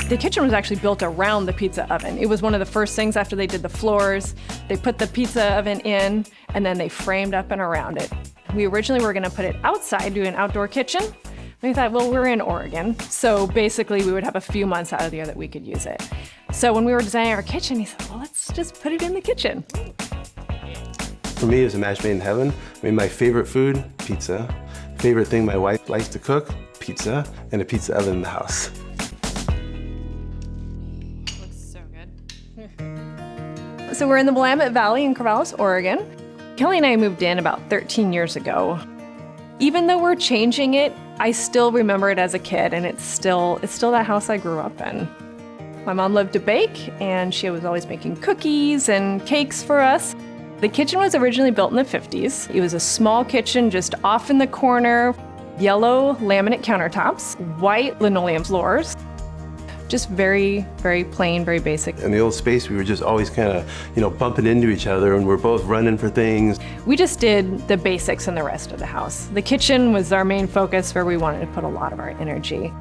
The kitchen was actually built around the pizza oven. It was one of the first things after they did the floors. They put the pizza oven in, and then they framed up and around it. We originally were gonna put it outside, do an outdoor kitchen. We thought, well, we're in Oregon, so basically we would have a few months out of the year that we could use it. So when we were designing our kitchen, he said, well, let's just put it in the kitchen. For me, it was a match made in heaven. I mean, my favorite food, pizza. Favorite thing my wife likes to cook, pizza, and a pizza oven in the house. Looks so good. So we're in the Willamette Valley in Corvallis, Oregon. Kelly and I moved in about 13 years ago. Even though we're changing it, I still remember it as a kid, and it's still that house I grew up in. My mom loved to bake, and she was always making cookies and cakes for us. The kitchen was originally built in the 50s. It was a small kitchen just off in the corner, yellow laminate countertops, white linoleum floors. Just very, very plain, very basic. In the old space, we were just always kind of, bumping into each other, and we're both running for things. We just did the basics in the rest of the house. The kitchen was our main focus, where we wanted to put a lot of our energy.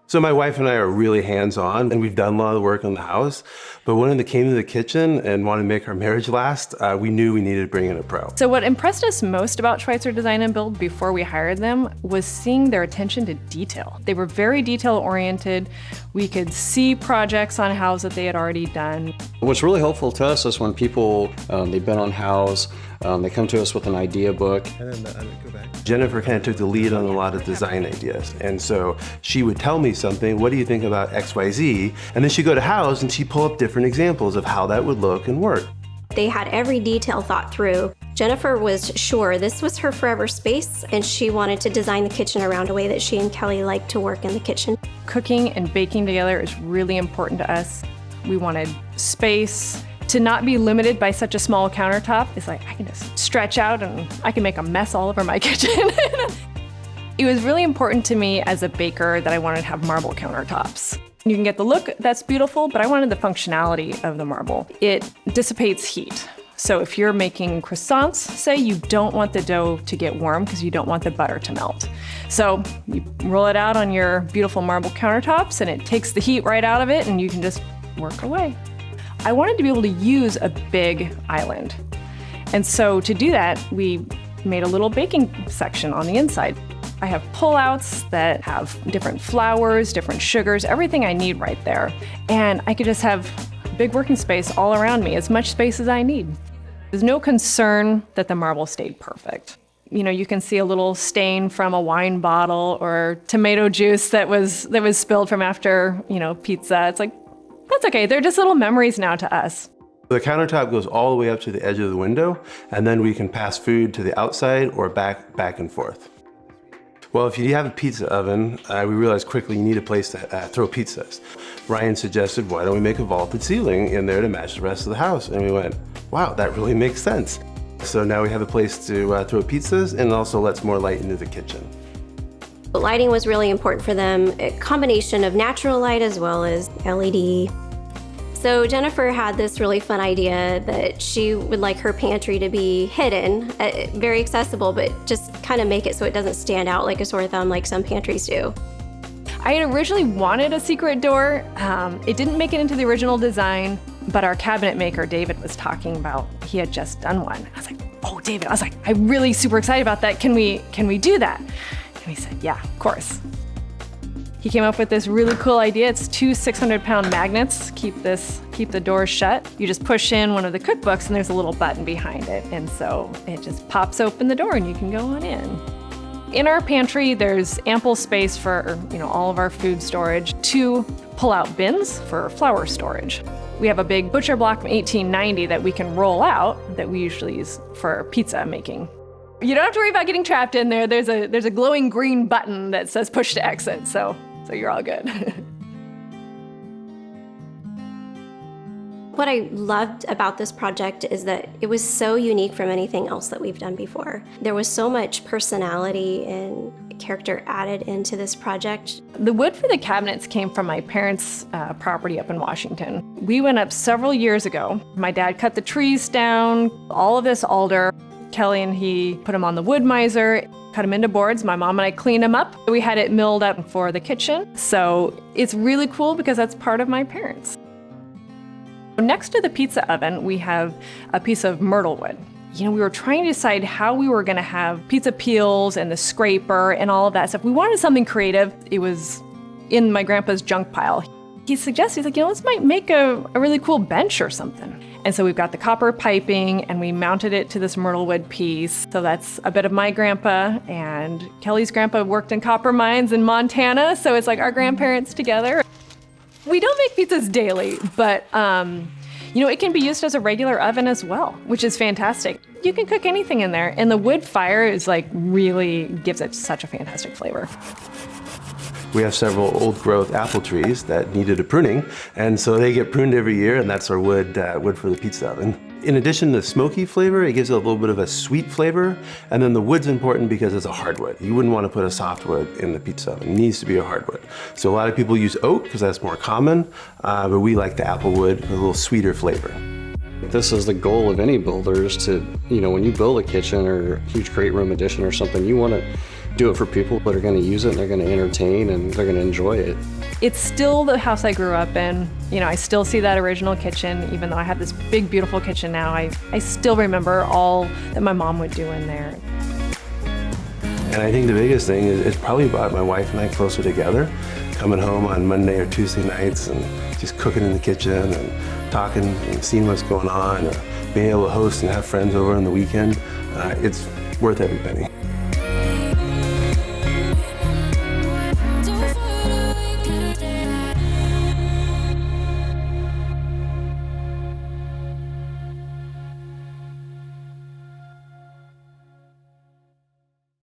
So my wife and I are really hands-on, and we've done a lot of the work on the house. But when it came to the kitchen and wanted to make our marriage last, we knew we needed to bring in a pro. So what impressed us most about Schweitzer Design and Build before we hired them was seeing their attention to detail. They were very detail-oriented. We could see projects on houses that they had already done. What's really helpful to us is when people, they've been on house, they come to us with an idea book. And then go back. Jennifer kind of took the lead on a lot of design ideas. And so she would tell me something, what do you think about X, Y, Z? And then she'd go to house and she'd pull up different examples of how that would look and work. They had every detail thought through. Jennifer was sure this was her forever space, and she wanted to design the kitchen around a way that she and Kelly liked to work in the kitchen. Cooking and baking together is really important to us. We wanted space. To not be limited by such a small countertop, it's like I can just stretch out and I can make a mess all over my kitchen. It was really important to me as a baker that I wanted to have marble countertops. You can get the look, that's beautiful, but I wanted the functionality of the marble. It dissipates heat. So if you're making croissants, say, you don't want the dough to get warm because you don't want the butter to melt. So you roll it out on your beautiful marble countertops and it takes the heat right out of it and you can just work away. I wanted to be able to use a big island. And so to do that, we made a little baking section on the inside. I have pullouts that have different flours, different sugars, everything I need right there. And I could just have big working space all around me, as much space as I need. There's no concern that the marble stayed perfect. You can see a little stain from a wine bottle or tomato juice that was spilled from after, pizza. It's like, that's okay, they're just little memories now to us. The countertop goes all the way up to the edge of the window, and then we can pass food to the outside or back and forth. Well, if you have a pizza oven, we realized quickly you need a place to throw pizzas. Ryan suggested, why don't we make a vaulted ceiling in there to match the rest of the house? And we went, wow, that really makes sense. So now we have a place to throw pizzas, and it also lets more light into the kitchen. Lighting was really important for them, a combination of natural light as well as LED. So Jennifer had this really fun idea that she would like her pantry to be hidden, very accessible, but just kind of make it so it doesn't stand out like a sore thumb like some pantries do. I had originally wanted a secret door. It didn't make it into the original design, but our cabinet maker, David, was talking about, he had just done one. I was like, oh, David, I'm really super excited about that. Can we do that? And he said, yeah, of course. He came up with this really cool idea. It's 2 600-pound magnets, keep the doors shut. You just push in one of the cookbooks and there's a little button behind it. And so it just pops open the door and you can go on in. In our pantry, there's ample space for all of our food storage, 2 pull-out bins for flour storage. We have a big butcher block from 1890 that we can roll out that we usually use for pizza making. You don't have to worry about getting trapped in there. There's a glowing green button that says push to exit, so you're all good. What I loved about this project is that it was so unique from anything else that we've done before. There was so much personality and character added into this project. The wood for the cabinets came from my parents' property up in Washington. We went up several years ago. My dad cut the trees down, all of this alder. Kelly and he put them on the wood miser. cut them into boards. My mom and I cleaned them up. We had it milled up for the kitchen. So it's really cool because that's part of my parents. Next to the pizza oven, we have a piece of myrtle wood. We were trying to decide how we were gonna have pizza peels and the scraper and all of that stuff. We wanted something creative. It was in my grandpa's junk pile. He suggested, he's like, let's might make a really cool bench or something. And so we've got the copper piping and we mounted it to this myrtle wood piece. So that's a bit of my grandpa, and Kelly's grandpa worked in copper mines in Montana. So it's like our grandparents together. We don't make pizzas daily, but it can be used as a regular oven as well, which is fantastic. You can cook anything in there, and the wood fire is really gives it such a fantastic flavor. We have several old growth apple trees that needed a pruning, and so they get pruned every year, and that's our wood for the pizza oven. In addition to the smoky flavor, it gives it a little bit of a sweet flavor, and then the wood's important because it's a hardwood. You wouldn't want to put a softwood in the pizza oven. It needs to be a hardwood. So a lot of people use oak because that's more common, but we like the apple wood with a little sweeter flavor. This is the goal of any builders to, when you build a kitchen or a huge great room addition or something, you want to do it for people that are going to use it and they're going to entertain and they're going to enjoy it. It's still the house I grew up in. I still see that original kitchen, even though I have this big, beautiful kitchen now. I still remember all that my mom would do in there. And I think the biggest thing is it's probably brought my wife and I closer together, coming home on Monday or Tuesday nights and just cooking in the kitchen and talking and seeing what's going on, or being able to host and have friends over on the weekend. It's worth every penny.